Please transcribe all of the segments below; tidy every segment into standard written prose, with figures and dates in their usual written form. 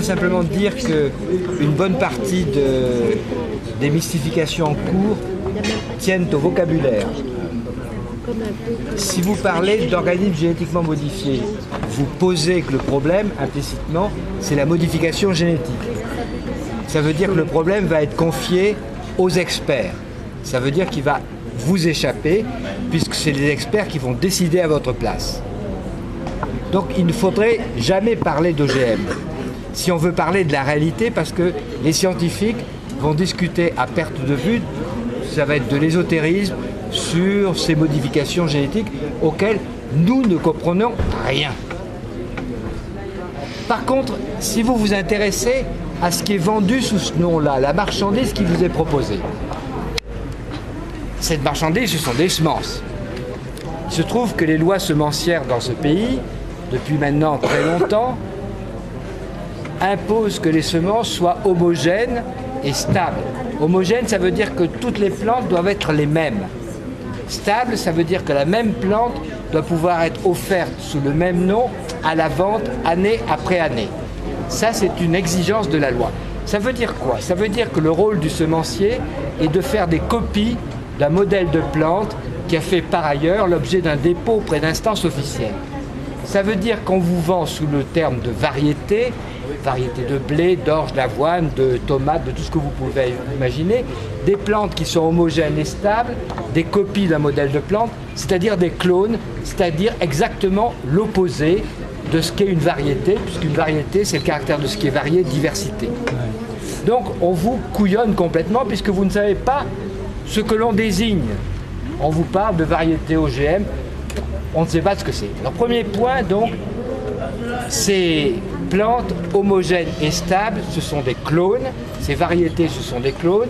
simplement dire qu'une bonne partie des mystifications en cours tiennent au vocabulaire. Si vous parlez d'organismes génétiquement modifiés, vous posez que le problème, implicitement, c'est la modification génétique. Ça veut dire que le problème va être confié aux experts. Ça veut dire qu'il va vous échapper, puisque c'est les experts qui vont décider à votre place. Donc il ne faudrait jamais parler d'OGM. Si on veut parler de la réalité, parce que les scientifiques vont discuter à perte de vue, ça va être de l'ésotérisme sur ces modifications génétiques auxquelles nous ne comprenons rien. Par contre, si vous vous intéressez à ce qui est vendu sous ce nom-là, la marchandise qui vous est proposée, cette marchandise, ce sont des semences. Il se trouve que les lois semencières dans ce pays, depuis maintenant très longtemps, imposent que les semences soient homogènes et stables. Homogène, ça veut dire que toutes les plantes doivent être les mêmes. Stable, ça veut dire que la même plante doit pouvoir être offerte sous le même nom à la vente année après année. Ça, c'est une exigence de la loi. Ça veut dire quoi? Ça veut dire que le rôle du semencier est de faire des copies d'un modèle de plante qui a fait par ailleurs l'objet d'un dépôt auprès d'instances officielles. Ça veut dire qu'on vous vend sous le terme de variété de blé, d'orge, d'avoine, de tomates, de tout ce que vous pouvez imaginer, des plantes qui sont homogènes et stables, des copies d'un modèle de plante, c'est-à-dire des clones, c'est-à-dire exactement l'opposé de ce qu'est une variété, puisqu'une variété, c'est le caractère de ce qui est varié, diversité. Donc on vous couillonne complètement, puisque vous ne savez pas ce que l'on désigne. On vous parle de variété OGM, on ne sait pas ce que c'est. Alors premier point, donc, ces plantes homogènes et stables, ce sont des clones. Ces variétés, ce sont des clones.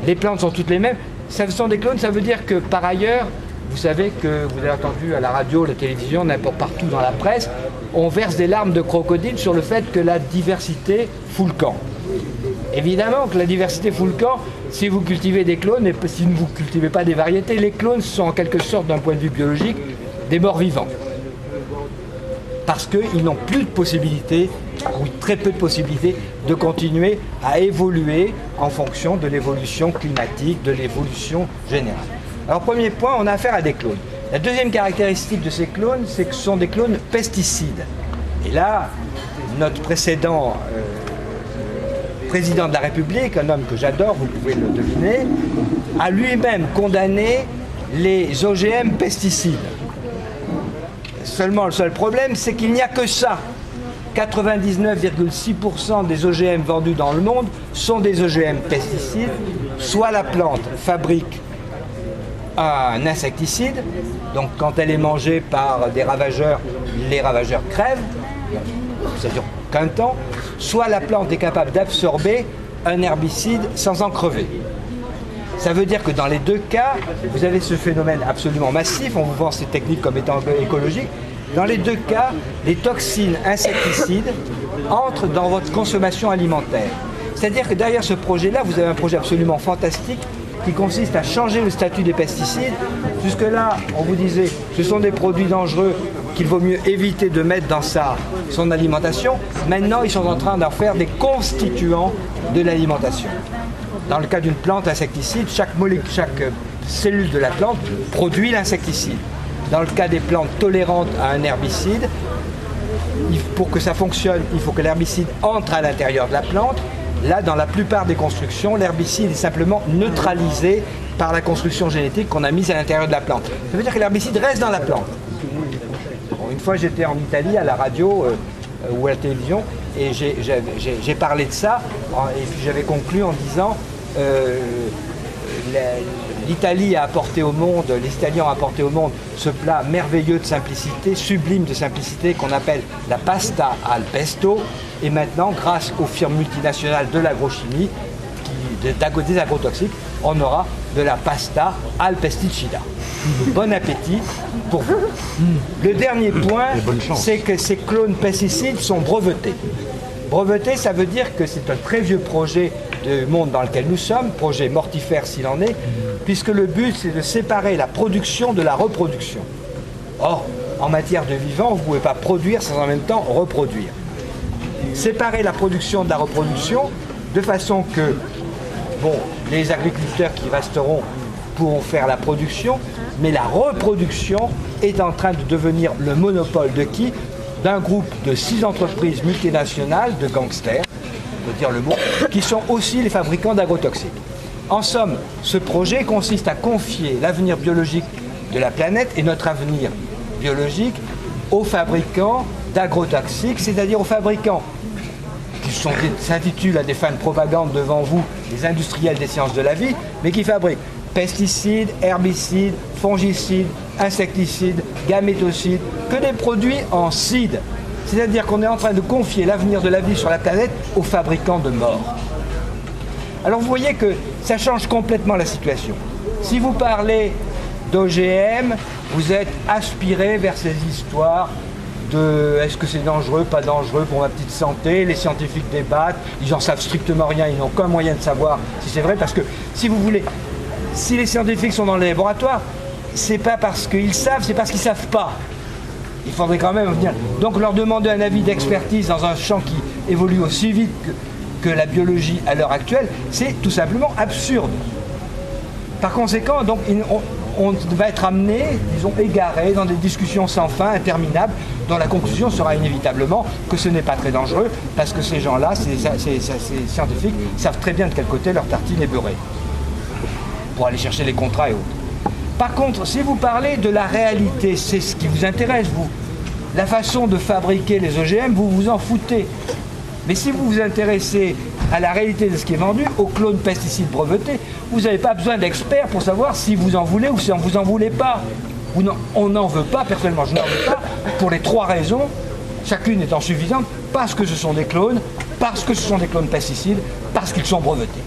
Les plantes sont toutes les mêmes. Ce sont des clones, ça veut dire que par ailleurs, vous savez que vous avez entendu à la radio, la télévision, n'importe partout dans la presse, on verse des larmes de crocodile sur le fait que la diversité fout le camp. Évidemment que la diversité fout le camp si vous cultivez des clones et si vous ne cultivez pas des variétés. Les clones sont en quelque sorte, d'un point de vue biologique, des morts vivants. Parce qu'ils n'ont plus de possibilité, ou très peu de possibilités, de continuer à évoluer en fonction de l'évolution climatique, de l'évolution générale. Alors premier point, on a affaire à des clones. La deuxième caractéristique de ces clones, c'est que ce sont des clones pesticides. Et là, notre précédent président de la République, un homme que j'adore, vous pouvez le deviner, a lui-même condamné les OGM pesticides. Seulement, le seul problème, c'est qu'il n'y a que ça. 99,6% des OGM vendus dans le monde sont des OGM pesticides. Soit la plante fabrique un insecticide, donc quand elle est mangée par des ravageurs, les ravageurs crèvent, ça dure qu'un temps, soit la plante est capable d'absorber un herbicide sans en crever. Ça veut dire que dans les deux cas, vous avez ce phénomène absolument massif, on vous vend ces techniques comme étant écologiques. Dans les deux cas, les toxines insecticides entrent dans votre consommation alimentaire. C'est-à-dire que derrière ce projet-là, vous avez un projet absolument fantastique qui consiste à changer le statut des pesticides. Jusque-là, on vous disait, ce sont des produits dangereux qu'il vaut mieux éviter de mettre dans son alimentation. Maintenant, ils sont en train d'en faire des constituants de l'alimentation. Dans le cas d'une plante insecticide, chaque cellule de la plante produit l'insecticide. Dans le cas des plantes tolérantes à un herbicide, pour que ça fonctionne, il faut que l'herbicide entre à l'intérieur de la plante. Là, dans la plupart des constructions, l'herbicide est simplement neutralisé par la construction génétique qu'on a mise à l'intérieur de la plante. Ça veut dire que l'herbicide reste dans la plante. Bon, une fois, j'étais en Italie à la radio ou à la télévision et j'ai parlé de ça et puis j'avais conclu en disant l'Italie a apporté au monde, les Italiens ont apporté au monde ce plat merveilleux de simplicité, sublime de simplicité qu'on appelle la pasta al pesto. Et maintenant, grâce aux firmes multinationales de l'agrochimie, des agrotoxiques, on aura de la pasta al pesticida. Bon appétit pour vous. Le dernier point, c'est que ces clones pesticides sont brevetés. Brevetés, ça veut dire que c'est un très vieux projet du monde dans lequel nous sommes, projet mortifère s'il en est, puisque le but c'est de séparer la production de la reproduction. Or, en matière de vivant, vous ne pouvez pas produire sans en même temps reproduire. séparer la production de la reproduction, de façon que les agriculteurs qui resteront pourront faire la production, mais la reproduction est en train de devenir le monopole de qui? D'un groupe de 6 entreprises multinationales de gangsters, on peut dire le mot, qui sont aussi les fabricants d'agrotoxiques. En somme, ce projet consiste à confier l'avenir biologique de la planète et notre avenir biologique aux fabricants d'agrotoxiques, c'est-à-dire aux fabricants qui s'intitulent à des fins de propagande devant vous, les industriels des sciences de la vie, mais qui fabriquent pesticides, herbicides, fongicides, insecticides, gamétocides, que des produits en cide. C'est-à-dire qu'on est en train de confier l'avenir de la vie sur la planète aux fabricants de mort. Alors vous voyez que ça change complètement la situation. Si vous parlez d'OGM, vous êtes aspiré vers ces histoires de est-ce que c'est dangereux, pas dangereux pour ma petite santé, les scientifiques débattent, ils en savent strictement rien, ils n'ont aucun moyen de savoir si c'est vrai, parce que si vous voulez, si les scientifiques sont dans les laboratoires, c'est pas parce qu'ils savent, c'est parce qu'ils savent pas. Il faudrait quand même venir. Donc leur demander un avis d'expertise dans un champ qui évolue aussi vite que la biologie à l'heure actuelle, c'est tout simplement absurde. Par conséquent, donc, on va être amené, disons, égaré dans des discussions sans fin, interminables, dont la conclusion sera inévitablement que ce n'est pas très dangereux, parce que ces gens-là, ces scientifiques, savent très bien de quel côté leur tartine est beurrée, pour aller chercher les contrats et autres. Par contre, si vous parlez de la réalité, c'est ce qui vous intéresse, vous. La façon de fabriquer les OGM, vous vous en foutez. Mais si vous vous intéressez à la réalité de ce qui est vendu, aux clones pesticides brevetés, vous n'avez pas besoin d'experts pour savoir si vous en voulez ou si vous n'en voulez pas. On n'en veut pas, personnellement je n'en veux pas, pour les 3 raisons, chacune étant suffisante, parce que ce sont des clones, parce que ce sont des clones pesticides, parce qu'ils sont brevetés.